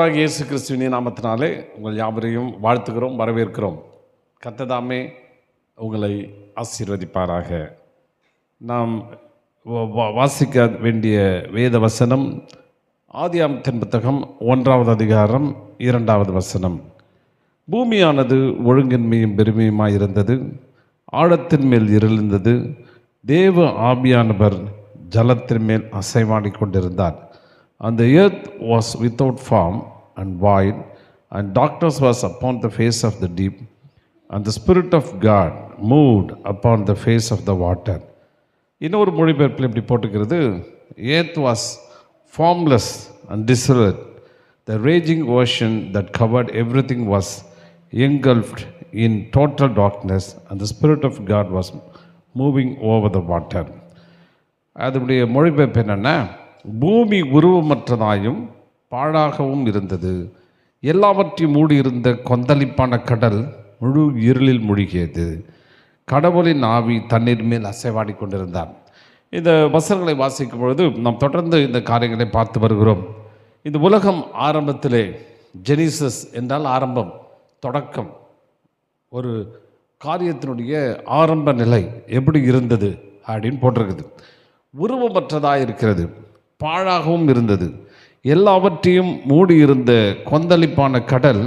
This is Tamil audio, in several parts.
ஆண்டவராக இயேசு கிறிஸ்துவின் நாமத்தினாலே உங்கள் யாவரையும் வாழ்த்துகிறோம், வரவேற்கிறோம். கர்த்தர் உங்களை ஆசீர்வதிப்பாராக. நாம் வாசிக்க வேண்டிய வேத வசனம் ஆதியாகமத்தின் புத்தகம் 1வது அதிகாரம் 2வது வசனம். பூமியானது ஒழுங்கின்மையும் பெருமையுமாய் இருந்தது, ஆழத்தின் மேல் இருந்தது, தேவ ஆவியானவர் ஜலத்தின் மேல் அசைவாடி கொண்டிருந்தார். And the earth was without form and void, and darkness was upon the face of the deep, and the Spirit of God moved upon the face of the water. இன்னொரு மொழிபெயர்ப்பில் இப்படி போட்டுக்கிறது, earth was formless and desolate. The raging ocean that covered everything was engulfed in total darkness, and the Spirit of God was moving over the water. அதனுடைய மொழிபெயர்ப்பு என்னென்னா, பூமி உருவமற்றதாயும் பாழாகவும் இருந்தது, எல்லாவற்றையும் மூடியிருந்த கொந்தளிப்பான கடல் முழு இருளில் மூழ்கியது, கடவுளின் ஆவி தண்ணீர் மேல் அசைவாடி கொண்டிருந்தார். இந்த வசனங்களை வாசிக்கும் பொழுது நாம் தொடர்ந்து இந்த காரியங்களை பார்த்து வருகிறோம். இந்த உலகம் ஆரம்பத்திலே, ஜெனிசஸ் என்றால் ஆரம்பம், தொடக்கம், ஒரு காரியத்தினுடைய ஆரம்ப நிலை எப்படி இருந்தது அப்படின்னு போட்டிருக்குது. உருவமற்றதாக இருக்கிறது, பாழாகவும் இருந்தது, எல்லாவற்றையும் மூடியிருந்த கொந்தளிப்பான கடல்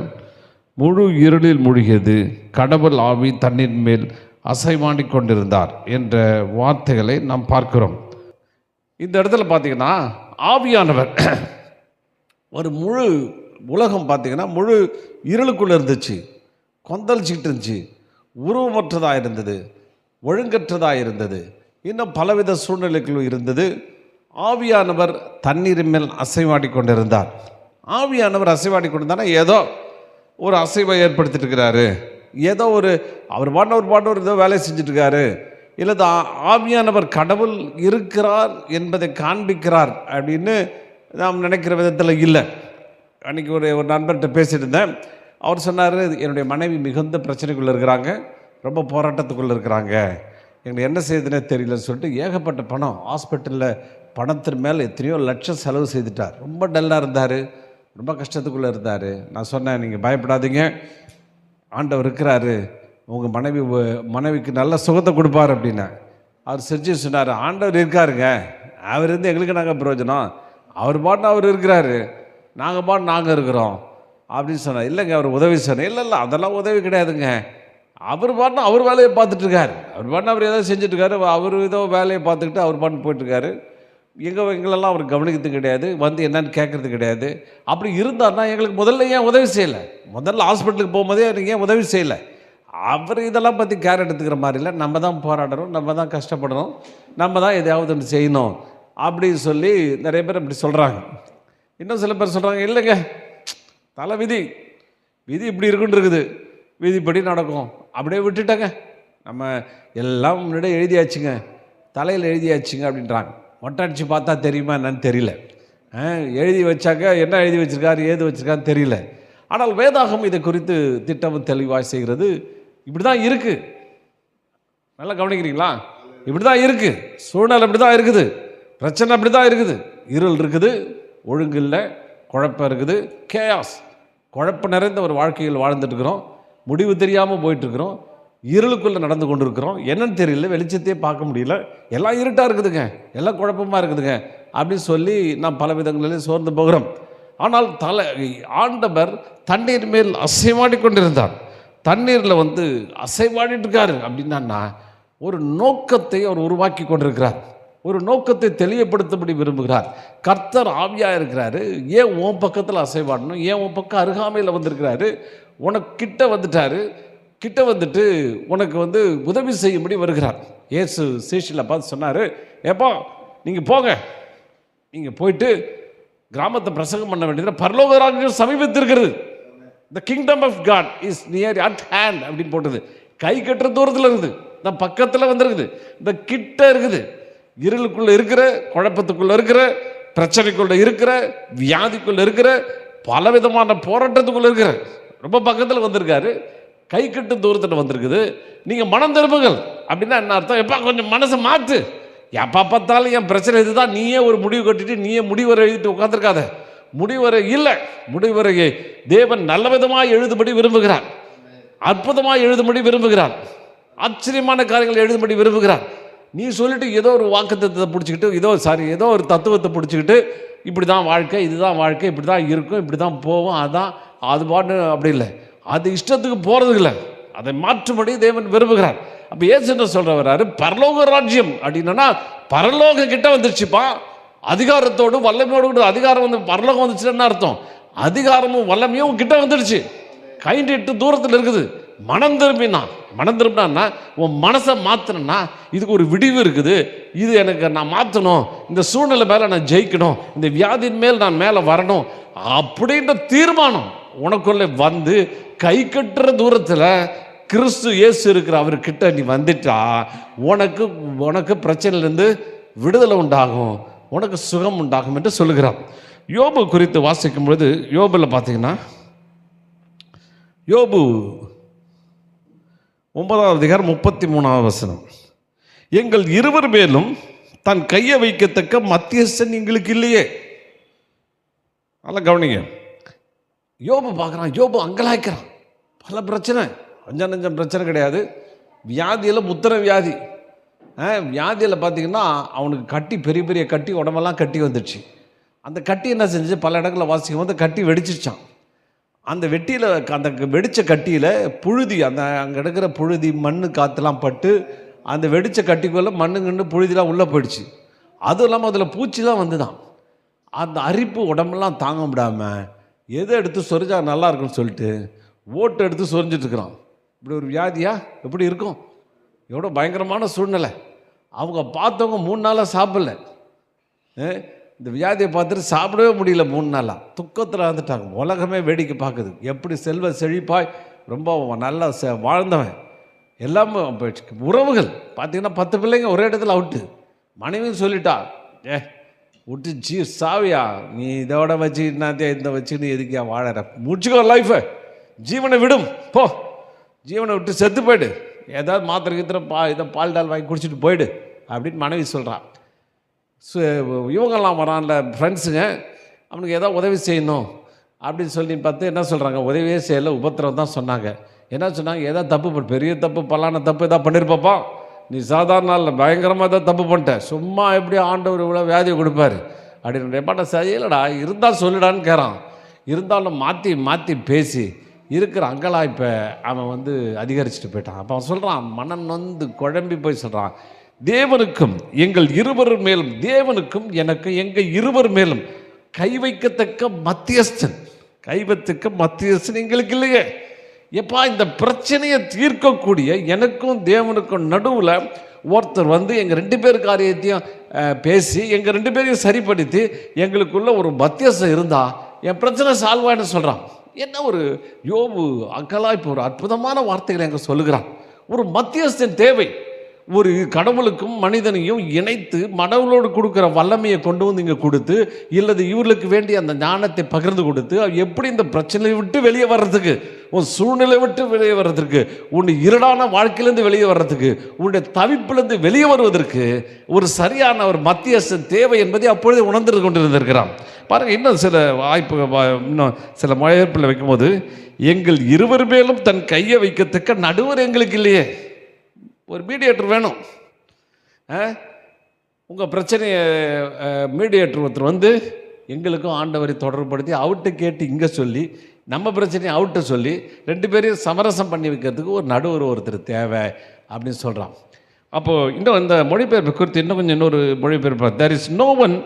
முழு இருளில் மூழ்கியது, கடவுள் ஆவி தண்ணீர் மேல் அசைவாடி கொண்டிருந்தார் என்ற வார்த்தைகளை நாம் பார்க்கிறோம். இந்த இடத்துல பார்த்தீங்கன்னா ஆவியானவர் ஒரு முழு உலகம் பார்த்தீங்கன்னா முழு இருளுக்குள்ளே இருந்துச்சு, கொந்தளிச்சிக்கிட்டு இருந்துச்சு, உருவமற்றதாக இருந்தது, ஒழுங்கற்றதாக இருந்தது, இன்னும் பலவித சூழ்நிலைகளும் இருந்தது. ஆவியானவர் தண்ணீர் மேல் அசைவாடி கொண்டிருந்தார். ஆவியானவர் அசைவாடி கொண்டிருந்தானா ஏதோ ஒரு அசைவை ஏற்படுத்திட்டு இருக்கிறாரு, ஏதோ ஒரு அவர் பாண்டவர் ஏதோ வேலை செஞ்சுட்ருக்காரு, இல்லை ஆவியானவர் கடவுள் இருக்கிறார் என்பதை காண்பிக்கிறார் அப்படின்னு நாம் நினைக்கிற விதத்தில் இல்லை. அன்றைக்கி ஒரு நண்பர்கிட்ட பேசிகிட்டு இருந்தேன். அவர் சொன்னார், என்னுடைய மனைவி மிகுந்த பிரச்சனைக்குள்ளே இருக்கிறாங்க, ரொம்ப போராட்டத்துக்குள்ளே இருக்கிறாங்க, எங்களுக்கு என்ன செய்யுதுன்னே தெரியலன்னு சொல்லிட்டு ஏகப்பட்ட பணம் ஹாஸ்பிட்டலில் பணத்தின் மேலே எத்தனையோ லட்சம் செலவு செய்துட்டார். ரொம்ப டல்லாக இருந்தார், ரொம்ப கஷ்டத்துக்குள்ளே இருந்தார். நான் சொன்னேன், நீங்கள் பயப்படாதீங்க, ஆண்டவர் இருக்கிறாரு, உங்கள் மனைவிக்கு நல்ல சுகத்தை கொடுப்பார் அப்படின்னா. அவர் செஞ்சு சொன்னார், ஆண்டவர் இருக்காருங்க, அவர் இருந்து எங்களுக்கு நாங்கள் பிரயோஜனம், அவர் பாட்டு அவர் இருக்கிறாரு, நாங்கள் இருக்கிறோம் அப்படின்னு சொன்னார். இல்லைங்க அவர் உதவி சொன்னேன். இல்லை அதெல்லாம் உதவி கிடையாதுங்க, அவர் பாட்டு அவர் வேலையை பார்த்துட்ருக்காரு, அவர் ஏதோ செஞ்சுட்ருக்காரு, அவர் ஏதோ வேலையை பார்த்துக்கிட்டு அவர் பாட்டு போயிட்டுருக்காரு, எங்களெல்லாம் அவர் கவனிக்கிறது கிடையாது, வந்து என்னன்னு கேட்குறது கிடையாது. அப்படி இருந்தார்னா எங்களுக்கு முதல்ல ஏன் உதவி செய்யலை? முதல்ல ஹாஸ்பிட்டலுக்கு போகும்போதே எனக்கு ஏன் உதவி செய்யலை? அவர் இதெல்லாம் பற்றி கேர் எடுத்துக்கிற மாதிரி இல்லை, நம்ம தான் போராடணும், நம்ம தான் கஷ்டப்படணும், நம்ம தான் எதையாவது ஒன்று செய்யணும் அப்படின்னு சொல்லி நிறைய பேர் அப்படி சொல்கிறாங்க. இன்னும் சில பேர் சொல்கிறாங்க, இல்லைங்க தலை விதி இப்படி இருக்குன்னு இருக்குது, விதிப்படி நடக்கும், அப்படியே விட்டுட்டாங்க, நம்ம எல்லாம் முன்னாடியே எழுதியாச்சுங்க, தலையில் எழுதியாச்சுங்க அப்படின்றாங்க. மொட்டடிச்சு பார்த்தா தெரியுமா என்னன்னு தெரியல, எழுதி வச்சாக்க என்ன எழுதி வச்சுருக்காரு ஏது வச்சுருக்கான்னு தெரியல. ஆனால் வேதாகம் இதை குறித்து திட்டமும் தெளிவாக செய்கிறது. இப்படி தான் இருக்குது, நல்லா கவனிக்கிறீங்களா? இப்படி தான் இருக்குது, சூழ்நிலை இப்படி தான் இருக்குது, பிரச்சனை அப்படி தான் இருக்குது, இருள் இருக்குது, ஒழுங்கு இல்லை, குழப்பம் இருக்குது, கேயாஸ், குழப்பம் நிறைந்த ஒரு வாழ்க்கையில் வாழ்ந்துட்டுருக்குறோம், முடிவு தெரியாமல் போயிட்டுருக்குறோம், இருளுக்குள்ளே நடந்து கொண்டு இருக்கிறோம், என்னன்னு தெரியல, வெளிச்சத்தையே பார்க்க முடியல, எல்லாம் இருட்டாக இருக்குதுங்க, எல்லாம் குழப்பமாக இருக்குதுங்க அப்படின்னு சொல்லி நாம் பல விதங்களிலே சோர்ந்து போகிறோம். ஆனால் ஆண்டவர் தண்ணீர் மேல் அசைவாடி கொண்டிருந்தார். தண்ணீரில் அசைவாடிட்டு இருக்காரு அப்படின்னா ஒரு நோக்கத்தை அவர் உருவாக்கி கொண்டிருக்கிறார், ஒரு நோக்கத்தை தெளிவுபடுத்தபடி விரும்புகிறார். கர்த்தர் ஆவியாக இருக்கிறாரு, ஏன் உன் பக்கத்தில் அசைவாடணும், ஏன் உன் பக்கம் அருகாமையில் வந்திருக்கிறாரு, உனக்கு கிட்ட வந்துட்டு உனக்கு உதவி செய்யும்படி வருகிறார். இயேசு சீஷில் பார்த்து சொன்னார், ஏப்பா நீங்கள் போங்க, நீங்கள் போயிட்டு கிராமத்தை பிரசங்கம் பண்ண வேண்டியது, பரலோக ராஜ்யம் சமீபத்திருக்கிறது, the kingdom of God is near at hand அப்படின்னு போட்டது. கை கட்டுற தூரத்தில் இருக்குது, நான் பக்கத்தில் வந்துருக்குது, இந்த கிட்ட இருக்குது, இருளுக்குள்ளே இருக்கிற, குழப்பத்துக்குள்ளே இருக்கிற, பிரச்சனைக்குள்ளே இருக்கிற, வியாதிக்குள்ளே இருக்கிற, பலவிதமான போராட்டத்துக்குள்ளே இருக்கிற, ரொம்ப பக்கத்தில் வந்திருக்காரு, கை கட்டு தூரத்தில் வந்திருக்குது. நீங்கள் மனம் திரும்புங்கள் அப்படின்னா என்ன அர்த்தம்? எப்பா கொஞ்சம் மனசை மாற்று, எப்போ பார்த்தாலும் என் பிரச்சனை இதுதான், நீயே ஒரு முடிவு கட்டிட்டு நீயே முடிவு எழுதிட்டு உட்காந்துருக்காத, முடிவரை இல்லை, முடிவரையை தேவன் நல்ல விதமாக எழுதும்படி விரும்புகிறார், அற்புதமாக எழுதும்படி விரும்புகிறார், ஆச்சரியமான காரியங்கள் எழுதும்படி விரும்புகிறார். நீ சொல்லிட்டு ஏதோ ஒரு வாக்குத்தத்தத்தை பிடிச்சிக்கிட்டு ஏதோ ஒரு தத்துவத்தை பிடிச்சிக்கிட்டு இப்படி தான் வாழ்க்கை, இதுதான் வாழ்க்கை, இப்படி தான் இருக்கும், இப்படி தான் போகும், அதான் அது பாட்டு அப்படி இல்லை, அது இஷ்டத்துக்கு போகிறது இல்லை, அதை மாற்றும்படி தேவன் விரும்புகிறார். அப்போ ஏசு என்ன சொல்கிறவராரு, பரலோக ராஜ்யம் அப்படின்னா பரலோகம் கிட்ட வந்துருச்சுப்பா, அதிகாரத்தோடு வல்லமையோடு அதிகாரம் வந்து பரலோகம் வந்துச்சுன்னு அர்த்தம். அதிகாரமும் வல்லமையும் கிட்ட வந்துடுச்சு, கை நீட்டு தூரத்தில் இருக்குது. மனம் திரும்பினா உன் மனசை மாற்றணும்னா இதுக்கு ஒரு விடிவு இருக்குது. இது எனக்கு நான் மாற்றணும், இந்த சூழ்நிலை மேலே நான் ஜெயிக்கணும், இந்த வியாதியின் மேல் நான் மேலே வரணும் அப்படின்ற தீர்மானம் உனக்குள்ளே வந்து கை கட்டுற தூரத்தில் கிறிஸ்து இயேசு இருக்கிற அவர்கிட்ட நீ வந்துட்டா உனக்கு பிரச்சனையிலேருந்து விடுதலை உண்டாகும், உனக்கு சுகம் உண்டாகும் என்று சொல்லுகிறார். யோபு குறித்து வாசிக்கும் பொழுது யோபுல பார்த்தீங்கன்னா, யோபு 9:33 எங்கள் இருவர் மேலும் தன் கையை வைக்கத்தக்க மத்தியஸ்தன் எங்களுக்கு இல்லையே. நல்லா கவனிங்க, யோபு பார்க்குறான், யோபு அங்கலாய்க்கிறான், பல பிரச்சனை, கொஞ்சம் நஞ்சம் பிரச்சனை கிடையாது. வியாதியில் முத்திர வியாதி, வியாதியில் பார்த்தீங்கன்னா அவனுக்கு கட்டி, பெரிய பெரிய கட்டி, உடம்பெல்லாம் கட்டி வந்துடுச்சு. அந்த கட்டி என்ன செஞ்சு பல இடங்களில் வாசிக்கும் போது கட்டி வெடிச்சிருச்சான். அந்த அந்த வெடித்த கட்டியில் புழுதி, அங்கே எடுக்கிற புழுதி, மண், காற்றுலாம் பட்டு அந்த வெடித்த கட்டிக்குள்ளே மண்ணுங்கன்னு புழுதிலாம் உள்ளே போயிடுச்சு. அதுவும் இல்லாமல் அதில் பூச்சிலாம் வந்து தான் அந்த அரிப்பு உடம்பெல்லாம் தாங்க முடியாமல் எதை எடுத்து சொரிஞ்சா நல்லா இருக்குன்னு சொல்லிட்டு ஓட்டு எடுத்து சொரிஞ்சிட்ருக்குறான். இப்படி ஒரு வியாதியா எப்படி இருக்கும்? எவ்வளோ பயங்கரமான சூழ்நிலை. அவங்க பார்த்தவங்க 3 நாளாக சாப்பிடல, இந்த வியாதியை பார்த்துட்டு சாப்பிடவே முடியல, 3 நாளாக துக்கத்தில் வந்துட்டாங்க. உலகமே வேடிக்கை பார்க்குது, எப்படி செல்வ செழிப்பாய் ரொம்ப நல்லா வாழ்ந்தவன் எல்லாமே உறவுகள் பார்த்தீங்கன்னா 10 பிள்ளைங்க ஒரே இடத்துல அவுட்டு. மனைவியும் சொல்லிட்டா, விட்டு சாவியா நீ இதோட வச்சு இந்த வச்சுன்னு எதுக்கியா வாழற, முடிச்சுக்கோ லைஃபை, ஜீவனை விடும் போ, ஜீவனை விட்டு செத்து போயிடு, ஏதாவது மாத்திரை கீத்திர இதை பால் டால் வாங்கி குடிச்சிட்டு போயிடு அப்படின்னு மனைவி சொல்கிறான். இவங்கெல்லாம் வரான்ல ஃப்ரெண்ட்ஸுங்க, அவனுக்கு ஏதாவது உதவி செய்யணும் அப்படின்னு சொல்லி பார்த்து என்ன சொல்கிறாங்க, உதவியே செய்யலை, உபத்திரம் தான் சொன்னாங்க. என்ன சொன்னாங்க, ஏதாவது தப்பு பெரிய தப்பு, பல்லான தப்பு ஏதாவது பண்ணியிருப்பாப்பா, நீ சாதாரண நாளில் பயங்கரமாக ஏதாவது தப்பு பண்ணிட்ட, சும்மா எப்படி ஆண்டவர் இவ்வளோ வியாதியை கொடுப்பாரு அப்படின்னு. பாட்ட செய்யலடா, இருந்தால் சொல்லிடான்னு கேட்றான். இருந்தாலும் மாற்றி மாற்றி பேசி இருக்கிற அங்கலாய்ப்பை அவன் வந்து அதிகரிச்சுட்டு போயிட்டான். அப்போ அவன் சொல்கிறான், மனம் நொந்து குழம்பி போய் சொல்கிறான், தேவனுக்கும் எங்கள் இருவர் மேலும், தேவனுக்கும் எனக்கு எங்கள் இருவர் மேலும் கை வைக்கத்தக்க மத்தியஸ்தன், எங்களுக்கு இல்லையே. எப்பா இந்த பிரச்சனையை தீர்க்கக்கூடிய எனக்கும் தேவனுக்கும் நடுவில் ஒருத்தர் வந்து எங்கள் 2 பேர் காரியத்தையும் பேசி எங்கள் 2 பேரையும் சரிப்படுத்தி எங்களுக்குள்ள ஒரு மத்தியஸ்தம் இருந்தால் என் பிரச்சனை சால்வான்னு சொல்கிறான். என்ன ஒரு யோபு அக்கலாய் இப்போ ஒரு அற்புதமான வார்த்தைகளை எங்கே சொல்லுகிறான். ஒரு மத்தியஸ்தன் தேவை. ஒரு கடவுளுக்கும் மனிதனையும் இணைத்து மனவளோடு கொடுக்குற வல்லமையை கொண்டு வந்து இங்கே கொடுத்து, இல்லது இவர்களுக்கு வேண்டிய அந்த ஞானத்தை பகிர்ந்து கொடுத்து எப்படி இந்த பிரச்சனையை விட்டு வெளியே வர்றதுக்கு, உன் சூழ்நிலை விட்டு வெளியே வர்றதுக்கு, உன்னுடைய இருடான வாழ்க்கையிலேருந்து வெளியே வர்றதுக்கு, உன்னுடைய தவிப்பிலிருந்து வெளியே வருவதற்கு ஒரு சரியான ஒரு மத்தியஸ்தன் தேவை என்பதை அப்பொழுதே உணர்ந்து கொண்டிருந்திருக்கிறான். பாருங்கள், இன்னும் சில இன்னும் சில மொழிபெயர்ப்பில் வைக்கும்போது, எங்கள் இருவர் மேலும் தன் கையை வைக்கத்தக்க நடுவர் எங்களுக்கு இல்லையே. ஒரு மீடியேட்டர் வேணும். உங்கள் பிரச்சனையை மீடியேட்டர் ஒருத்தர் வந்து எங்களுக்கும் ஆண்டவரை தொடர்புபடுத்தி அவுட்டை கேட்டு இங்கே சொல்லி, நம்ம பிரச்சனையை அவுட்டை சொல்லி 2 பேரையும் சமரசம் பண்ணி வைக்கிறதுக்கு ஒரு நடுவர் ஒருத்தர் தேவை அப்படின்னு சொல்கிறான். அப்போது இன்னும் இந்த மொழிபெயர்ப்பு குறித்து இன்னொரு மொழிபெயர்ப்பு, there is no one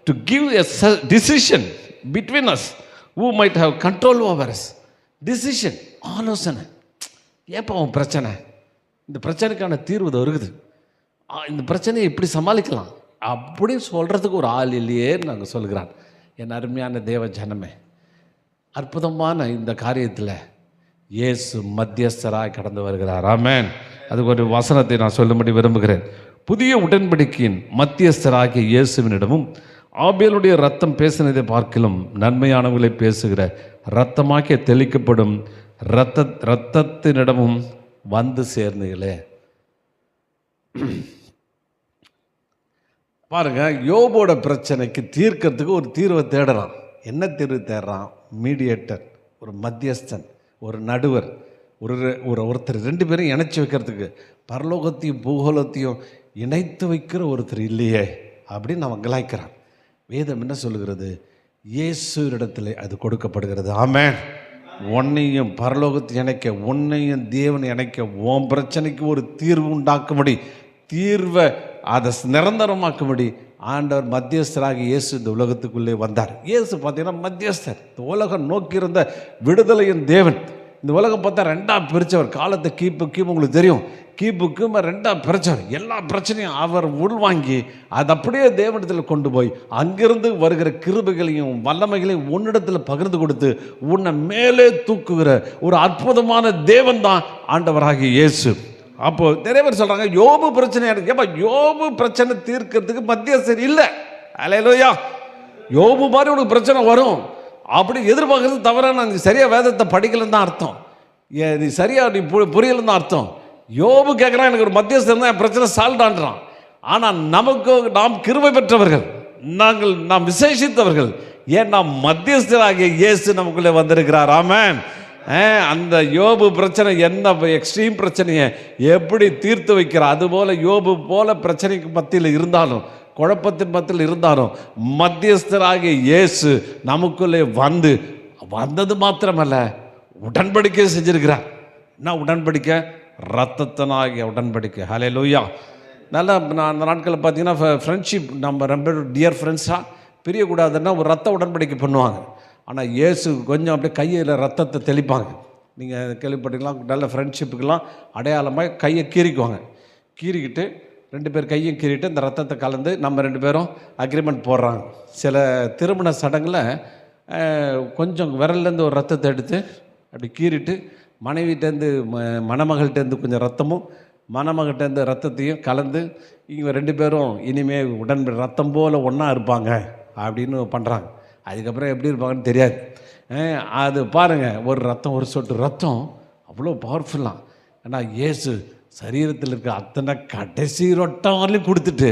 to give a decision between us who might have control over us. decision, ஆலோசனை. ஏப்பா உன் பிரச்சனை, இந்த பிரச்சனைக்கான தீர்வு இருக்குது, இந்த பிரச்சனையை இப்படி சமாளிக்கலாம் அப்படின்னு சொல்கிறதுக்கு ஒரு ஆள் இல்லையே நாங்கள் சொல்கிறான். என் அருமையான தேவ ஜனமே, அற்புதமான இந்த காரியத்தில் இயேசு மத்தியஸ்தராய் கடந்து வருகிறார். ஆமென். அதுக்கு ஒரு வசனத்தை நான் சொல்லும்படி விரும்புகிறேன். புதிய உடன்படிக்கையின் மத்தியஸ்தராகிய இயேசுவினிடமும் ஆபேலுடைய ரத்தம் பேசினதை பார்க்கிலும் நன்மையானவர்களை பேசுகிற இரத்தமாக்கிய தெளிக்கப்படும் இரத்தத்தினிடமும் வந்து சேர்ந்தீங்களே. பாருங்க, யோபோட பிரச்சனைக்கு தீர்க்கிறதுக்கு ஒரு தீர்வை தேடுறான். என்ன தீர்வு தேடுறான்? மீடியேட்டர், ஒரு மத்தியஸ்தன், ஒரு நடுவர், ஒருத்தர் 2 பேரும் இணைச்சி வைக்கிறதுக்கு. பரலோகத்தையும் பூகோளத்தையும் இணைத்து வைக்கிற ஒருத்தர் இல்லையே அப்படின்னு அவன் கலாய்க்கிறான். வேதம் என்ன சொல்லுகிறது? இயேசுவிடத்தில் அது கொடுக்கப்படுகிறது. ஆமென். உன்னையும் பரலோகத்தை இணைக்க, உன்னையும் தேவனை இணைக்க, உன் பிரச்சனைக்கு ஒரு தீர்வு உண்டாக்கும்படி, தீர்வை அதை நிரந்தரமாக்கும்படி ஆண்டவர் மத்தியஸ்தராகி இயேசு இந்த உலகத்துக்குள்ளே வந்தார். இயேசு பார்த்தீங்கன்னா மத்தியஸ்தர். இந்த உலகம் நோக்கியிருந்த விடுதலையின் தேவன். இந்த உலகம் பார்த்தா 2ஆக பிரித்தவர். காலத்தை கீப்பு உங்களுக்கு தெரியும். கீப்புக்கு 2ஆக பிரித்தவர். எல்லா பிரச்சனையும் அவர் உள்வாங்கி அதை அப்படியே தேவனிடத்தில் கொண்டு போய் அங்கிருந்து வருகிற கிருபைகளையும் வல்லமைகளையும் உன்னிடத்தில் பகிர்ந்து கொடுத்து உன்னை மேலே தூக்குகிற ஒரு அற்புதமான தேவன் தான் ஆண்டவராகிய இயேசு. அப்போது நிறைய பேர் சொல்கிறாங்க, யோபு பிரச்சனை எனக்கு. ஏப்பா, யோபு பிரச்சனை தீர்க்கிறதுக்கு மத்தியஸ்தர் இல்லை. அல்லேலூயா. யோபு மாதிரி உனக்கு பிரச்சனை வரும் அப்படி எதிர்பார்க்கறது தவறான. நீ சரியாக வேதத்தை படிக்கலன்னு தான் அர்த்தம். நீ சரியாக நீ புரியலன்னு தான் அர்த்தம். யோபு கேட்குறான், எனக்கு ஒரு மத்தியஸ்தர் தான் என் பிரச்சனை சால்வ்டான்றான். ஆனால் நாம் கிருபை பெற்றவர்கள், நாம் விசேஷித்தவர்கள். ஏன் நாம் மத்தியஸ்தராகிய இயேசு நமக்குள்ளே வந்திருக்கிறார். ஆமென். அந்த யோபு பிரச்சனை என்ன எக்ஸ்ட்ரீம் பிரச்சனையை எப்படி தீர்த்து வைக்கிறார். அதுபோல் யோபு போல பிரச்சனைக்கு மத்தியில் இருந்தாலும், குழப்பத்தின் மத்தியில் இருந்தாலும், மத்தியஸ்தராகிய இயேசு நமக்குள்ளே வந்தது மாத்திரமல்ல, உடன்படிக்கை செஞ்சிருக்கிறார். என்ன உடன்படிக்கை? ரத்தத்தினாகிய உடன்படிக்கை. ஹல்லேலூயா. நல்லா அந்த நாட்களில் பார்த்தீங்கன்னா ஃப்ரெண்ட்ஷிப், நம்ம ரொம்ப டியர் ஃப்ரெண்ட்ஸாக பிரியக்கூடாதுன்னா ஒரு ரத்த உடன்படிக்கை பண்ணுவாங்க. ஆனால் இயேசு கொஞ்சம் அப்படியே கையில் ரத்தத்தை தெளிப்பாங்க. நீங்கள் கேள்விப்பட்டீங்களா? நல்ல ஃப்ரெண்ட்ஷிப்புக்கெல்லாம் அடையாளமாக கையை கீறிக்குவாங்க. கீறிக்கிட்டு 2 பேர் கையும் கீறிட்டு இந்த ரத்தத்தை கலந்து நம்ம 2 பேரும் அக்ரிமெண்ட் போடுறாங்க. சில திருமண சடங்கில் கொஞ்சம் விரல்லேருந்து ஒரு ரத்தத்தை எடுத்து அப்படி கீறிட்டு மனைவிட்டேருந்து மணமகள்கிட்டேருந்து கொஞ்சம் ரத்தமும் மணமகிட்டேருந்து ரத்தத்தையும் கலந்து இவங்க 2 பேரும் இனிமேல் ரத்தம் போல் ஒன்றா இருப்பாங்க அப்படின்னு பண்ணுறாங்க. அதுக்கப்புறம் எப்படி இருப்பாங்கன்னு தெரியாது. அது பாருங்கள், ஒரு சொட்டு ரத்தம் அவ்வளோ பவர்ஃபுல்லாக. ஏன்னா இயேசு சரீரத்தில் இருக்க அத்தனை கடைசி ரொட்டம் வரலையும் கொடுத்துட்டு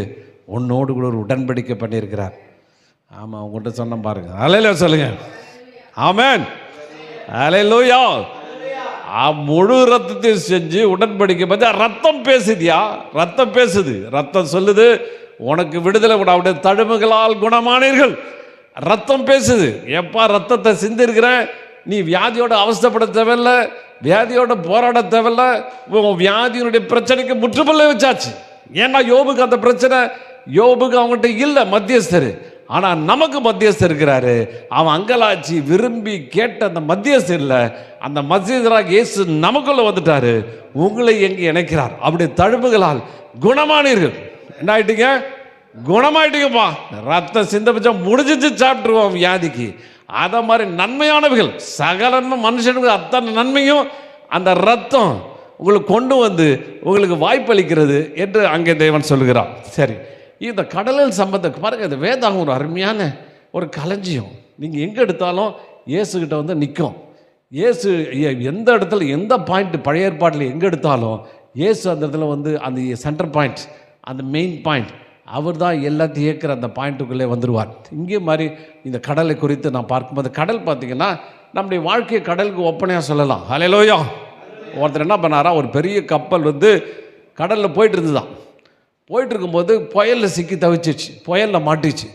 உன்னோடு கூட ஒரு உடன்படிக்கை பண்ணியிருக்கிறார். ஆமாம், உங்கள்கிட்ட சொன்ன பாருங்கள். அல்லேலூயா சொல்லுங்கள். ஆமென். அல்லேலூயா. முழு ரத்தத்தையும் செஞ்சு உடன்படிக்கை பார்த்தா ரத்தம் பேசுதியா? ரத்தம் பேசுது. ரத்தம் சொல்லுது, உனக்கு விடுதலை கூட, அவருடைய தழும்புகளால் குணமானீர்கள். ரத்தம் பேசுது. எப்பா ரத்தத்தை சிந்திருக்கிற, நீ வியாதியோட அவஸ்தைப்பட தேவையில்லை, வியாதியோட போராட தேவையில்லை. வியாதியினுடைய பிரச்சனைக்கு முற்றுப்புள்ளி வச்சாச்சு. ஏன்னா யோபுக்கு அந்த பிரச்சனை, யோபுக்கு அவங்ககிட்ட இல்லை மத்தியஸ்தர். ஆனால் நமக்கு மத்தியஸ்தர் இருக்கிறாரு. அவன் அங்கலாச்சி விரும்பி கேட்ட அந்த மத்தியஸ்தரில் அந்த மத்தியஸ்தராக இயேசு நமக்குள்ள வந்துட்டாரு. உங்களை எங்கே இணைக்கிறார். அப்படி தழும்புகளால் குணமானீர்கள். என்ன ஆயிட்டீங்க? குணமாயிட்டீங்கப்பா. ரத்தம் சிந்தபிச்சா முடிஞ்சிச்சு, சாப்பிட்டுருவோம் வியாதிக்கு. அதை மாதிரி நன்மையானவைகள் சகல மனுஷனுக்கு அத்தனை நன்மையும் அந்த ரத்தம் உங்களுக்கு கொண்டு வந்து உங்களுக்கு வாய்ப்பளிக்கிறது என்று அங்கே தேவன் சொல்லுகிறான். சரி, இந்த கடலில் சம்பந்தம் பாருங்கள். இந்த வேதாகம் ஒரு அருமையான ஒரு களஞ்சியம். நீங்கள் எங்கே எடுத்தாலும் இயேசுகிட்ட வந்து நிற்கும். இயேசு எந்த இடத்துல எந்த பாயிண்ட் பழைய ஏற்பாட்டில் எங்கே எடுத்தாலும் இயேசு அந்த இடத்துல வந்து அந்த சென்டர் பாயிண்ட், அந்த மெயின் பாயிண்ட், அவர் தான் எல்லாத்தையும் இயக்கிற அந்த பாயிண்ட்டுக்குள்ளே வந்துடுவார். இங்கே மாதிரி இந்த கடலை குறித்து நான் பார்க்கும்போது, கடல் பார்த்திங்கன்னா நம்முடைய வாழ்க்கையை கடலுக்கு ஒப்பனையாக சொல்லலாம். ஹல்லேலூயா. ஒருத்தர் என்ன பண்ணாரா, ஒரு பெரிய கப்பல் வந்து கடலில் போயிட்டு இருந்துதான். போயிட்டு இருக்கும்போது புயலில் சிக்கி தவிச்சிச்சு, புயலில் மாட்டிச்சு.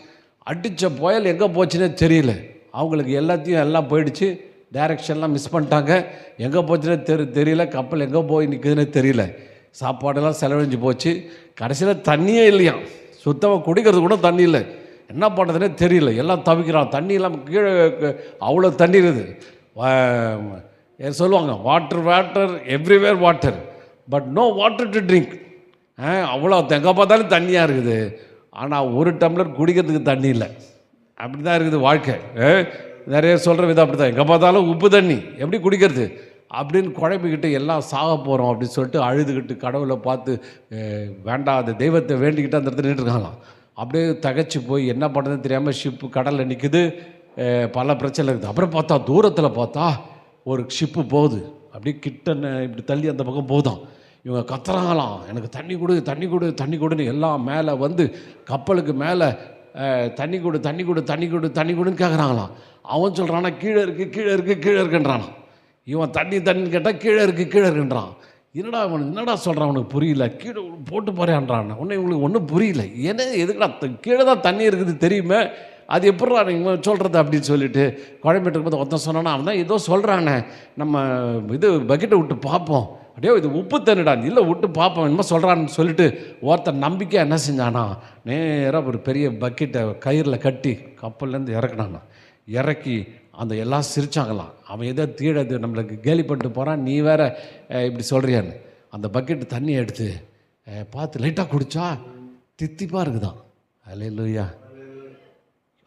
அடித்த புயல் எங்கே போச்சுன்னே தெரியல. அவங்களுக்கு எல்லாம் போயிடுச்சு, டைரெக்ஷன்லாம் மிஸ் பண்ணிட்டாங்க. எங்கே போச்சுன்னே தெரியல, கப்பல் எங்கே போய் நிற்குதுன்னே தெரியல. சாப்பாடெல்லாம் செலவழிஞ்சு போச்சு. கடைசியில் தண்ணியே இல்லையா, சுத்தமாக குடிக்கிறது கூட தண்ணி இல்லை. என்ன பண்ணுறதுனே தெரியல. எல்லாம் தவிக்கிறான். தண்ணியெல்லாம் கீழே அவ்வளோ தண்ணி இருக்குது. சொல்லுவாங்க water everywhere water, but no water to drink. அவ்வளோ எங்கே பார்த்தாலும் தண்ணியாக இருக்குது. ஆனால் ஒரு டம்ளர் குடிக்கிறதுக்கு தண்ணி இல்லை. அப்படி தான் இருக்குது வாழ்க்கை. நிறைய சொல்கிற விதம் அப்படி தான். எங்கே பார்த்தாலும் உப்பு தண்ணி, எப்படி குடிக்கிறது அப்படின்னு குழம்பிக்கிட்டு எல்லாம் சாக போகிறோம் அப்படின்னு சொல்லிட்டு அழுதுகிட்டு கடவுளை பார்த்து வேண்டாம் அந்த தெய்வத்தை வேண்டிக்கிட்டு அந்த இடத்துல நின்றுருக்காங்களாம். அப்படியே தகைச்சி போய் என்ன பண்ணுறதுன்னு தெரியாமல் ஷிப்பு கடலில் நிற்குது. பல பிரச்சனை இருக்குது. அப்புறம் பார்த்தா தூரத்தில் பார்த்தா ஒரு ஷிப்பு போகுது. அப்படியே கிட்டன்னு இப்படி தள்ளி அந்த பக்கம் போதும். இவங்க கத்துறாங்களாம், எனக்கு தண்ணி கொடு தண்ணி கொடு தண்ணி கொடுன்னு. எல்லாம் மேலே வந்து கப்பலுக்கு மேலே தண்ணி கொடு தண்ணி கொடு தண்ணி கொடு தண்ணி கொடுன்னு கேட்குறாங்களாம். அவன் சொல்கிறானா கீழே இருக்குது கீழே இருக்குது கீழே இருக்குன்றானா. இவன் தண்ணின்னு கேட்டால் கீழே இருக்குது கீழே இருக்குன்றான். என்னடா சொல்கிறான், அவனுக்கு புரியல. கீழே போட்டு போகிறேன்றான். உன்னை இவங்களுக்கு ஒன்றும் புரியல. ஏன்னா எதுக்குடா கீழே தான் தண்ணி இருக்குது தெரியுமே, அது எப்படா நீங்கள் சொல்கிறது அப்படின்னு சொல்லிட்டு குழம்பிட்டு இருக்கும்போது ஒருத்தன் சொன்னான்னா, அவன் தான் ஏதோ சொல்கிறானே, நம்ம இது பக்கெட்டை விட்டு பார்ப்போம், அப்படியே இது உப்பு தண்ணிடா, இல்லை விட்டு பார்ப்போம் என்னமோ சொல்கிறான்னு சொல்லிட்டு ஒருத்தன் நம்பிக்கை என்ன செஞ்சானா, நேராக ஒரு பெரிய பக்கெட்டை கயிறில் கட்டி கப்பல்லேருந்து இறக்குனானா. இறக்கி அந்த எல்லாம் சிரித்தாங்களாம். அவன் எதோ தீழது நம்மளுக்கு கேலி பண்ணிட்டு போகிறான், நீ வேற இப்படி சொல்கிறியான்னு. அந்த பக்கெட்டு தண்ணியை எடுத்து பார்த்து லைட்டாக குடித்தா தித்திப்பாக இருக்குதான். அல்லேலூயா.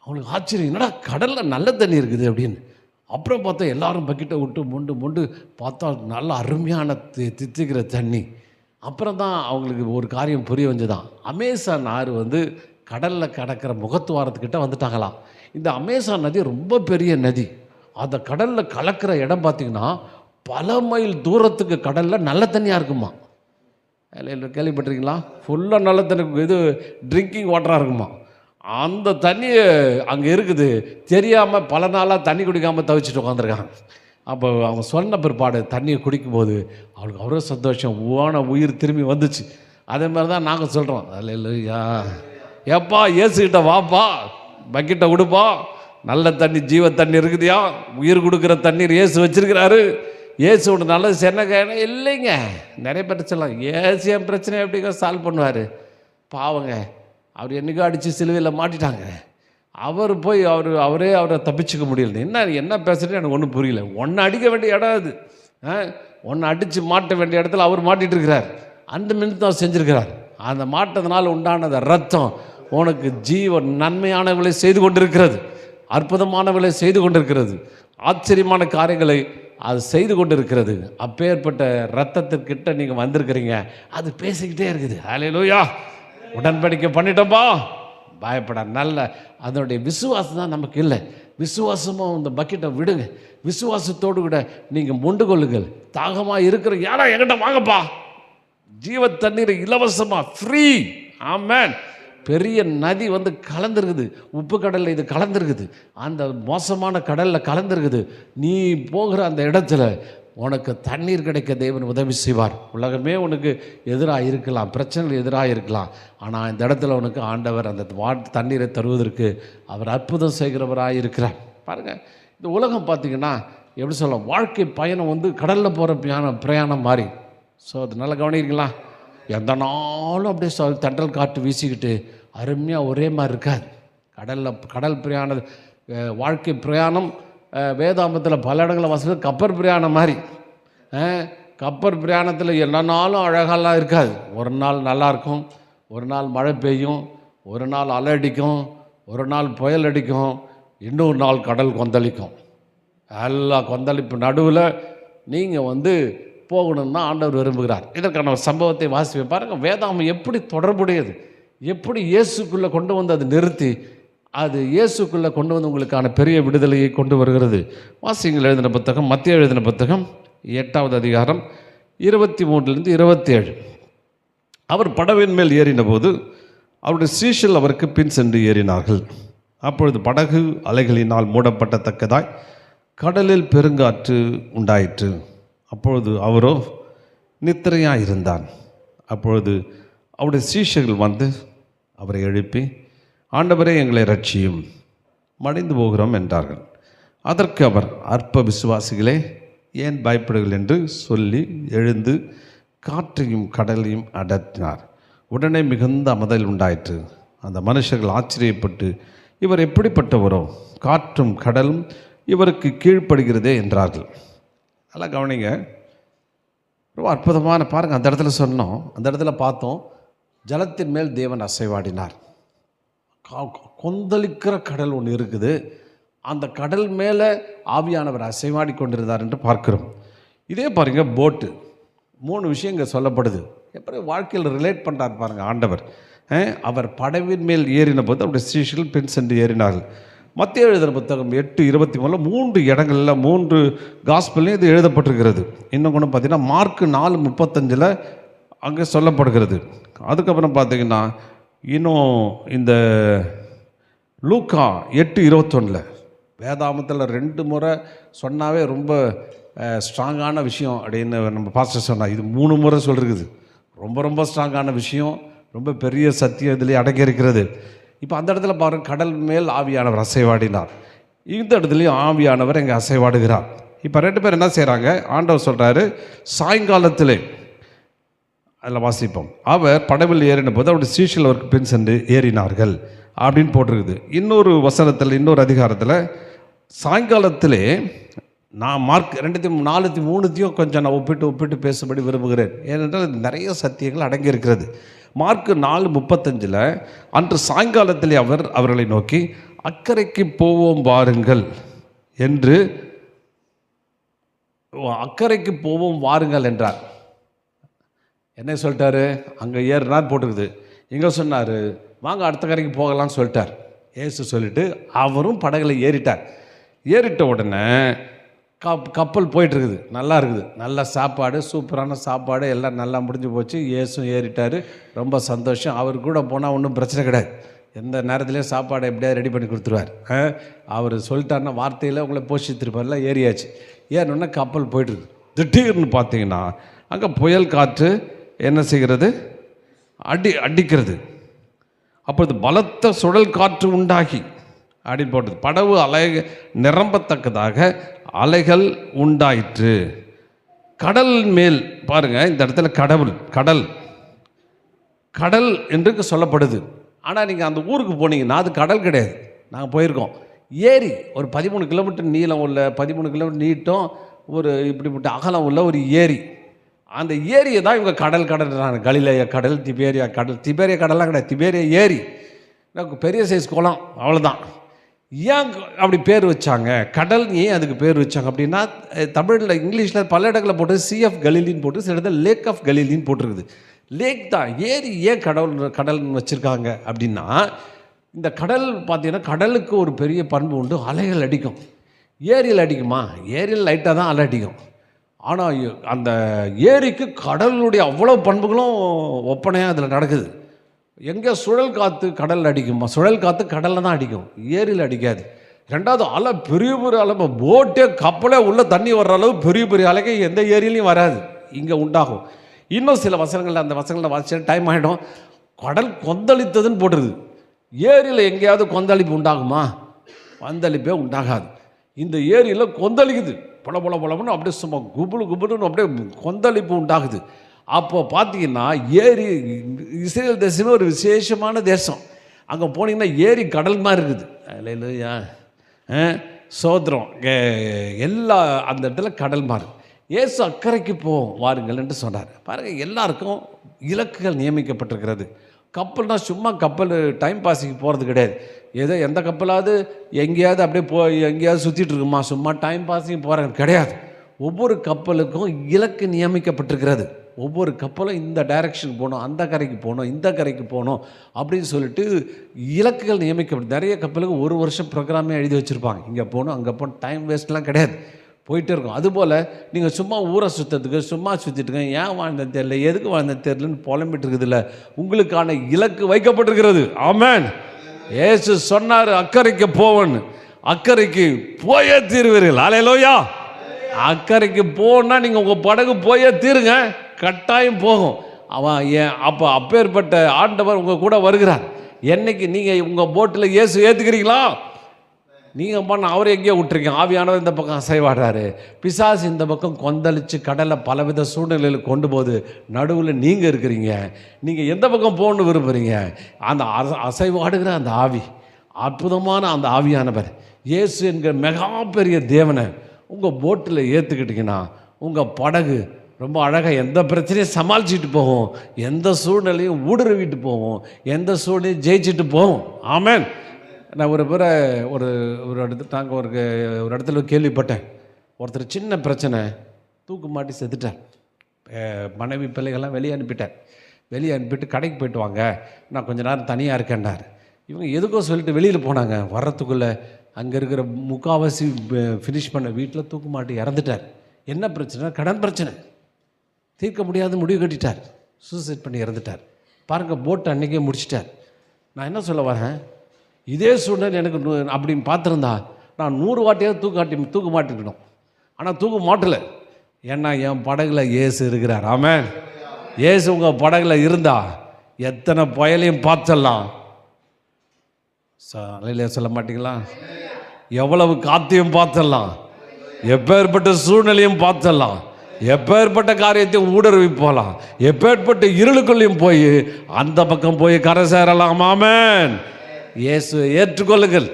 அவனுக்கு ஆச்சரியம், என்னடா கடலில் நல்ல தண்ணி இருக்குது அப்படின்னு. அப்புறம் பார்த்தா எல்லாரும் பக்கெட்டை விட்டு மொண்டு மொண்டு பார்த்தா நல்ல அருமையான தித்திக்கிற தண்ணி. அப்புறம் தான் அவங்களுக்கு ஒரு காரியம் புரிய வந்துதான். அமேசான் ஆறு கடலில் கிடக்கிற முகத்துவாரத்துக்கிட்ட வந்துட்டாங்களாம். இந்த அமேசான் நதி ரொம்ப பெரிய நதி. அந்த கடலில் கலக்கிற இடம் பார்த்திங்கன்னா பல மைல் தூரத்துக்கு கடலில் நல்ல தண்ணியாக இருக்குமா. கேள்விப்பட்டிருக்கீங்களா? ஃபுல்லாக நல்ல தண்ணி, இது ட்ரிங்கிங் வாட்டராக இருக்குமா. அந்த தண்ணி அங்கே இருக்குது, தெரியாமல் பல நாளாக தண்ணி குடிக்காமல் தவிச்சிட்டு உட்காந்துருக்காங்க. அப்போ அவங்க சொன்ன பிற்பாடு தண்ணியை குடிக்கும்போது அவளுக்கு அவ்வளோ சந்தோஷம், உயிர் திரும்பி வந்துச்சு. அதே மாதிரி தான் நாங்கள் சொல்கிறோம், அல்லேலூயா, ஏப்பா இயேசுகிட்ட வாப்பா, பக்கெட்டை கொடுப்பா, நல்ல தண்ணி ஜீவ தண்ணி இருக்குதியா, உயிர் கொடுக்குற தண்ணீர் இயேசு வச்சிருக்கிறாரு. இயேசுவோட நல்லது சென்ன இல்லைங்க. நிறைய பேர் சொல்லலாம், இயேசு என் பிரச்சனையை எப்படிங்க சால்வ் பண்ணுவார், பாவங்க அவர் என்றைக்கோ அடித்து சிலுவையில் மாட்டிட்டாங்க, அவர் போய் அவரை தப்பிச்சுக்க முடியல. என்ன பேசுகிறேன்னு எனக்கு ஒன்றும் புரியல. ஒன்று அடிக்க வேண்டிய இடம் அது, ஒன்று அடித்து மாட்ட வேண்டிய இடத்துல அவர் மாட்டிகிட்டு இருக்கிறார். அந்த மினிட் தான் செஞ்சுருக்கிறார். அந்த மாட்டதுனால உண்டானது ரத்தம் உனக்கு நன்மையானவர்களை செய்து கொண்டிருக்கிறது, அற்புதமானவர்களை செய்து கொண்டிருக்கிறது, ஆச்சரியமான காரியங்களை அது செய்து கொண்டு இருக்கிறது. அப்பேற்பட்ட ரத்தத்திற்கிட்ட நீங்கள் வந்திருக்கிறீங்க, அது பேசிக்கிட்டே இருக்குது. அல்லேலூயா. உடன்படிக்கை பண்ணிட்டோம்பா, பயப்பட நல்ல அதனுடைய விசுவாசம் தான் நமக்கு இல்லை. விசுவாசமாக இந்த பக்கெட்டை விடுங்க, விசுவாசத்தோடு கூட நீங்கள் மொண்டு கொள்ளுங்கள். தாகமாக இருக்கிற யாரா என்கிட்ட வாங்கப்பா, ஜீவ தண்ணீர் இலவசமாக ஃப்ரீ. ஆமென். பெரிய நதி கலந்துருக்குது, உப்பு கடலில் இது கலந்துருக்குது, அந்த மோசமான கடலில் கலந்துருக்குது. நீ போகிற அந்த இடத்துல உனக்கு தண்ணீர் கிடைக்க தேவன் உதவி செய்வார். உலகமே உனக்கு எதிராக இருக்கலாம், பிரச்சனைகள் எதிராக இருக்கலாம், ஆனால் இந்த இடத்துல உனக்கு ஆண்டவர் அந்த தண்ணீரை தருவதற்கு அவர் அற்புதம் செய்கிறவராக இருக்கிறார். பாருங்கள், இந்த உலகம் பார்த்திங்கன்னா எப்படி சொல்லலாம், வாழ்க்கை பயணம் கடலில் போகிற பிரயாணம் மாதிரி. ஸோ அது நல்லா கவனிக்கிறீங்களா? எந்த நாளும் அப்படியே தண்டல் காற்று வீசிக்கிட்டு அருமையாக ஒரே மாதிரி இருக்காது. கடல் பிரயாண வாழ்க்கை பிரயாணம் வேதாந்தத்தில் பல இடங்களில் வசதி கப்பல் பிரயாணம் மாதிரி. கப்பல் பிரயாணத்தில் எல்லா நாளும் அழகாலாம் இருக்காது. ஒரு நாள் நல்லாயிருக்கும், ஒரு நாள் மழை பெய்யும், ஒரு நாள் அலை அடிக்கும், ஒரு நாள் புயல் அடிக்கும், இன்னொரு நாள் கடல் கொந்தளிக்கும். எல்லா கொந்தளிப்பு நடுவில் நீங்கள் போகணும்னா ஆண்டவர் விரும்புகிறார். இதற்கான ஒரு சம்பவத்தை வாசிப்பை பாருங்கள். வேதாமம் எப்படி தொடர்புடையது, எப்படி இயேசுக்குள்ளே கொண்டு வந்து அதை நிறுத்தி அது இயேசுக்குள்ளே கொண்டு வந்து உங்களுக்கான பெரிய விடுதலையை கொண்டு வருகிறது. வாசியங்கள் எழுதின புத்தகம், மத்திய எழுதின புத்தகம் 8வது அதிகாரம் 23-27. அவர் படவின் மேல் ஏறின போது அவருடைய சீஷர்கள் அவருக்கு பின் சென்று ஏறினார்கள். அப்பொழுது படகு அலைகளினால் மூடப்பட்டத்தக்கதாய் கடலில் பெருங்காற்று உண்டாயிற்று. அப்பொழுது அவரோ நித்திரையாக இருந்தான். அப்பொழுது அவருடைய சீஷர்கள் அவரை எழுப்பி, ஆண்டவரே எங்களை ரட்சியும், மடிந்து போகிறோம் என்றார்கள். அதற்கு அவர், அற்ப விசுவாசிகளே ஏன் பயப்படுங்கள் என்று சொல்லி எழுந்து காற்றையும் கடலையும் அடர்த்தினார். உடனே மிகுந்த அமதல் உண்டாயிற்று. அந்த மனுஷர்கள் ஆச்சரியப்பட்டு, இவர் எப்படிப்பட்டவரோ, காற்றும் கடலும் இவருக்கு கீழ்ப்படுகிறதே என்றார்கள். நல்லா கவனிங்க, ரொம்ப அற்புதமான பாருங்கள். அந்த இடத்துல சொன்னோம், அந்த இடத்துல பார்த்தோம், ஜலத்தின் மேல் தேவன் அசைவாடினார். கொந்தளிக்கிற கடல் ஒன்று இருக்குது, அந்த கடல் மேலே ஆவியானவர் அசைவாடி கொண்டிருந்தார் என்று பார்க்கிறோம். இதே பாருங்கள், போட்டு 3 விஷயம் இங்கே சொல்லப்படுது. எப்படி வாழ்க்கையில் ரிலேட் பண்ணுறார் பாருங்கள் ஆண்டவர். அவர் படவின் மேல் ஏறின போது அவருடைய சீஷர்கள் பின் சென்று ஏறினார்கள். மத்திய எழுதின புத்தகம் 8:23 3 இடங்களில் 3 காஸ்பல்லையும் இது எழுதப்பட்டிருக்கிறது. இன்னும் கொண்டு பார்த்தீங்கன்னா மார்க் 4:35 அங்கே சொல்லப்படுகிறது. அதுக்கப்புறம் பார்த்தீங்கன்னா இன்னும் இந்த லூக்கா 8:21 வேதாமத்தில் 2 முறை சொன்னாவே ரொம்ப ஸ்ட்ராங்கான விஷயம் அப்படின்னு நம்ம பாஸ்டர் சொன்னார். இது 3 முறை சொல்லிருக்குது. ரொம்ப ரொம்ப ஸ்ட்ராங்கான விஷயம், ரொம்ப பெரிய சத்தியம் இதிலே அடங்கி இருக்கிறது. இப்போ அந்த இடத்துல பாருங்கள், கடல் மேல் ஆவியானவர் அசைவாடினார். இந்த இடத்துலையும் ஆவியானவர் எங்கே அசைவாடுகிறார். இப்போ 2 பேர் என்ன செய்கிறாங்க, ஆண்டவர் சொல்கிறாரு சாயங்காலத்திலே, அதில் வாசிப்போம், அவர் படவில் ஏறின போது அவருடைய சீஷர்கள் அவருக்கு பின் சென்று ஏறினார்கள் அப்படின்னு போட்டிருக்குது. இன்னொரு வசனத்தில், இன்னொரு அதிகாரத்தில் சாயங்காலத்திலே, நான் மார்க் 2:4-3 கொஞ்சம் நான் ஒப்பிட்டு பேசும்படி விரும்புகிறேன். ஏனென்றால் நிறைய சத்தியங்கள் அடங்கி இருக்கிறது. மார்க் 4:35 அன்று சாயங்காலத்திலே அவர் அவர்களை நோக்கி அக்கறைக்கு போவோம் வாருங்கள் என்று, அக்கறைக்கு போவோம் வாருங்கள் என்றார். என்ன சொல்லிட்டாரு, அங்கே ஏறினார் போட்டுருக்குது. எங்கே சொன்னார், வாங்க அடுத்த கரைக்கு போகலான்னு சொல்லிட்டார். ஏசு சொல்லிட்டு அவரும் படகுல ஏறிட்டார். ஏறிட்ட உடனே கப்பல் போயிட்டுருக்குது, நல்லா இருக்குது, நல்ல சாப்பாடு, சூப்பரான சாப்பாடு, எல்லாம் நல்லா முடிஞ்சு போச்சு. ஏசும் ஏறிட்டார், ரொம்ப சந்தோஷம். அவர் கூட போனால் ஒன்றும் பிரச்சனை கிடையாது, எந்த நேரத்துலேயும் சாப்பாடை எப்படியா ரெடி பண்ணி கொடுத்துருவார். அவர் சொல்லிட்டாருன்னா வார்த்தையில் உங்களை போஷித்திருப்பார்லாம். ஏறியாச்சு. ஏறினோன்னா கப்பல் போயிட்டுருக்கு. திடீர்னு பார்த்தீங்கன்னா அங்கே புயல் காற்று என்ன செய்கிறது, அடிக்கிறது. அப்பொழுது பலத்த சுழல் காற்று உண்டாகி அப்படின்னு போட்டது. படகு அலை நிரம்பத்தக்கதாக அலைகள் உண்டாயிற்று. கடல் மேல் பாருங்கள், இந்த இடத்துல கடல் என்று சொல்லப்படுது. ஆனால் நீங்கள் அந்த ஊருக்கு போனீங்கன்னா அது கடல் கிடையாது. நாங்கள் போயிருக்கோம். ஏரி, ஒரு 13 கிலோமீட்டர் நீளம் உள்ள, 13 கிலோமீட்டர் நீட்டம், ஒரு இப்படிப்பட்ட அகலம் உள்ள ஒரு ஏரி. அந்த ஏரியை தான் இவங்க கடல் கலிலேய கடல், திபேரியா கடல்லாம் கிடையாது, திபேரியா ஏரி. எனக்கு பெரிய சைஸ் குளம், அவ்வளோதான். ஏன் அப்படி பேர் வச்சாங்க, கடல் ஏன் அதுக்கு பேர் வச்சாங்க அப்படின்னா, தமிழில் இங்கிலீஷில் பல இடங்களில் போட்டு சி ஆஃப் கலீலின்னு போட்டு, சில இடத்துல லேக் ஆஃப் கலீலின்னு போட்டிருக்குது. லேக் தான், ஏரி ஏன் கடல்னு வச்சுருக்காங்க அப்படின்னா, இந்த கடல் பார்த்தீங்கன்னா கடலுக்கு ஒரு பெரிய பண்பு உண்டு, அலைகள் அடிக்கும். ஏரியில் அடிக்குமா, ஏரியில் லைட்டாக தான் அலை அடிக்கும். ஆனால் அந்த ஏரிக்கு கடலுடைய அவ்வளோ பண்புகளும் ஒப்பனையாக அதில் நடக்குது. எங்கே சுழல் காற்று கடலில் அடிக்குமா, சுழல் காற்று கடலில் தான் அடிக்கும், ஏரியில் அடிக்காது. ரெண்டாவது அலை பெரிய அலை, போட்டே கப்பலே உள்ள தண்ணி வர்ற அளவு பெரிய அலைக்கு எந்த ஏரியிலையும் வராது, இங்கே உண்டாகும். இன்னும் சில வசனங்கள், அந்த வசனங்களில் வாசிச்சா டைம் ஆகிடும். கடல் கொந்தளித்ததுன்னு போட்டுருது. ஏரியில் எங்கேயாவது கொந்தளிப்பு உண்டாகுமா, கொந்தளிப்பே உண்டாகாது. இந்த ஏரியில் கொந்தளிக்குது, பொலன்னு அப்படியே சும்மா குபுலுன்னு அப்படியே கொந்தளிப்பு உண்டாகுது. அப்போ பார்த்தீங்கன்னா ஏரி, இஸ்ரேல் தேசமே ஒரு விசேஷமான தேசம். அங்கே போனீங்கன்னா ஏரி கடல் மாதிரி இருக்குது. இல்லையா, சோத்திரம் எல்லா அந்த இடத்துல கடல் மாதிரி. ஏசு அக்கறைக்கு போவோம் வாருங்கள் என்று சொன்னார். பாருங்கள், எல்லாருக்கும் இலக்குகள் நியமிக்கப்பட்டிருக்கிறது. கப்பல்னால் சும்மா கப்பல் டைம் பாஸுக்கு போகிறது கிடையாது. ஏதோ எந்த கப்பலாவது எங்கேயாவது அப்படியே எங்கேயாவது சுற்றிட்டு இருக்குமா, சும்மா டைம் பாஸுக்கு போகிறாங்க கிடையாது. ஒவ்வொரு கப்பலுக்கும் இலக்கு நியமிக்கப்பட்டிருக்கிறது. ஒவ்வொரு கப்பலும் இந்த டைரக்ஷன் போகணும், அந்த கரைக்கு போகணும், இந்த கரைக்கு போகணும் அப்படின்னு சொல்லிட்டு இலக்குகள் நியமிக்கப்பட்டு, நிறைய கப்பலுக்கு 1 வருஷம் ப்ரோக்ராமே எழுதி வச்சுருப்பாங்க. இங்கே போகணும், அங்கே போகணும், டைம் வேஸ்ட்லாம் கிடையாது, போயிட்டே இருக்கும். அதுபோல் நீங்கள் சும்மா ஊரை சுற்றத்துக்கு சும்மா சுற்றிட்டுங்க, ஏன் வாழ்ந்த தெரியல, எதுக்கு வாழ்ந்த தெரியலன்னு புலம்பிட்டு இருக்குதுல்ல, உங்களுக்கான இலக்கு வைக்கப்பட்டிருக்கிறது. ஆமென். ஏசு சொன்னார் அக்கறைக்கு போவன்னு, அக்கறைக்கு போயே தீருவீர்கள். அல்லேலூயா. அக்கறைக்கு போனால் நீங்கள் உங்கள் படகு போயே தீருங்க, கட்டாயம் போகும். அவன் அப்பேற்பட்ட ஆண்டவர் உங்கள் கூட வருகிறார். என்னைக்கு நீங்கள் உங்கள் போட்டில் இயேசு ஏற்றுக்கிறீங்களா, நீங்கள் பண்ண அவரை எங்கேயோ விட்டுருக்கீங்க. ஆவியானவர் இந்த பக்கம் அசைவாடுறாரு, பிசாசு இந்த பக்கம் கொந்தளித்து கடலை பலவித சூழ்நிலையில் கொண்டு போது நடுவில் நீங்கள் இருக்கிறீங்க. நீங்கள் எந்த பக்கம் போகணுன்னு விரும்புகிறீங்க. அந்த அசைவாடுகிற அந்த ஆவி, அற்புதமான அந்த ஆவியானவர் இயேசு என்கிற மெகா பெரிய தேவனை உங்கள் போட்டில் ஏற்றுக்கிட்டிங்கன்னா உங்கள் படகு ரொம்ப அழகாக எந்த பிரச்சனையும் சமாளிச்சுட்டு போகும், எந்த சூழ்நிலையும் ஊடுருவிட்டு போகும், எந்த சூழ்நிலையும் ஜெயிச்சுட்டு போகும். ஆமென். நான் ஒரு முறை ஒரு இடத்துல கேள்விப்பட்டேன். ஒருத்தர் சின்ன பிரச்சனை, தூக்கு மாட்டி செத்துட்டார். மனைவி பிள்ளைகள்லாம் வெளியே அனுப்பிட்டு கடைக்கு போய்ட்டு வாங்க, நான் கொஞ்ச நேரம் தனியாக இருக்கேன்னார். இவங்க எதுக்கோ சொல்லிட்டு வெளியில் போனாங்க. வர்றதுக்குள்ளே அங்கே இருக்கிற முக்கால்வாசி ஃபினிஷ் பண்ண வீட்டில் தூக்கு மாட்டி இறந்துட்டார். என்ன பிரச்சனை, கடன் பிரச்சனை, தீர்க்க முடியாத முடிவு கட்டிட்டார், சூசைட் பண்ணி இறந்துட்டார். பாருங்கள், போட்டு அன்றைக்கே முடிச்சிட்டார். நான் என்ன சொல்ல வரேன், இதே சூழ்நிலை எனக்கு அப்படின்னு பார்த்துருந்தா நான் 100 வாட்டியாவது தூக்க மாட்டிருக்கணும். ஆனால் தூக்க மாட்டலை. ஏன்னா என் படகுல இயேசு இருக்கிறார். ஆமென். இயேசு உங்கள் படகுல இருந்தா எத்தனை புயலையும் பார்த்துடலாம். அலையில சொல்ல மாட்டீங்களா? எவ்வளவு காத்தையும் பார்த்துடலாம், எப்பேற்பட்ட சூழ்நிலையும் பார்த்துடலாம், எப்பேற்பட்ட காரியத்தையும் ஊடுருவி போகலாம், எப்பேற்பட்ட இருளுக்குள்ளேயும் போய் அந்த பக்கம் போய் கரை சேரலாம். ஆமென். இயேசு ஏற்றுக்கொள்ளுங்கள்,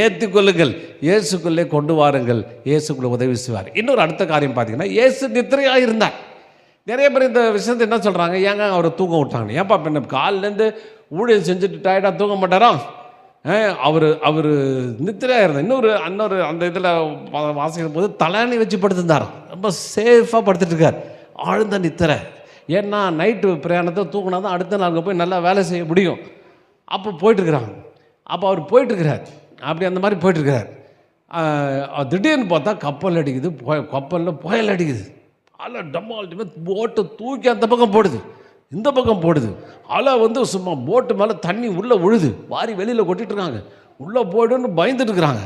ஏற்றுக்கொள்ளுங்கள், இயேசுக்குள்ளே கொண்டு வாருங்கள், இயேசுக்குள்ளே உதவி செய்வார். இன்னொரு அடுத்த காரியம் பார்த்தீங்கன்னா, இயேசு நித்திரையாக இருந்தார். நிறைய பேர் இந்த விஷயத்தை என்ன சொல்கிறாங்க, ஏங்க அவரை தூங்க விட்டாங்க? ஏன்ப்பா பின்ன காலிலேருந்து ஊழியர் செஞ்சுட்டு டயர்டாக தூங்க மாட்டாரா? அவர் நித்திரையாக இருந்தார். இன்னொரு அந்த இதில் வாசிக்கும் போது தலையணை வச்சு படுத்திருந்தார். ரொம்ப சேஃபாக படுத்துட்டுருக்கார், ஆழ்ந்த நித்திரை. ஏன்னா நைட்டு பிரயாணத்தை தூங்கினா தான் அடுத்த நாள் அங்கே போய் நல்லா வேலை செய்ய முடியும். அப்போ போயிட்டுருக்குறாங்க. அப்போ அவர் போயிட்டுருக்கிறார், அப்படி அந்த மாதிரி போயிட்டுருக்கிறார். திடீர்னு பார்த்தா கப்பல் அடிக்குது, கப்பலில் புயல் அடிக்குது. அலை டம்மால் போட்டை தூக்கி அந்த பக்கம் போடுது, இந்த பக்கம் போடுது. அலை சும்மா போட்டு மேலே தண்ணி உள்ளே விழுது, வாரி வெளியில் கொட்டிட்டுருக்காங்க. உள்ளே போய்டுன்னு பயந்துட்டு இருக்கிறாங்க.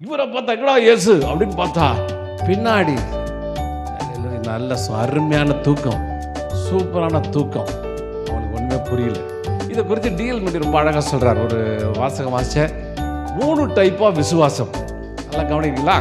இவரை பார்த்தா எங்கடா இயேசு அப்படின்னு பார்த்தா பின்னாடி நல்ல அருமையான தூக்கம், சூப்பரான தூக்கம். அவனுக்கு ஒன்றுமே புரியல. இதை குறித்து டீல் பண்ணி ரொம்ப அழகாக சொல்கிறார். ஒரு வாசகம் வாசித்த 3 டைப்பாக விசுவாசம். நல்லா கவனிங்களா?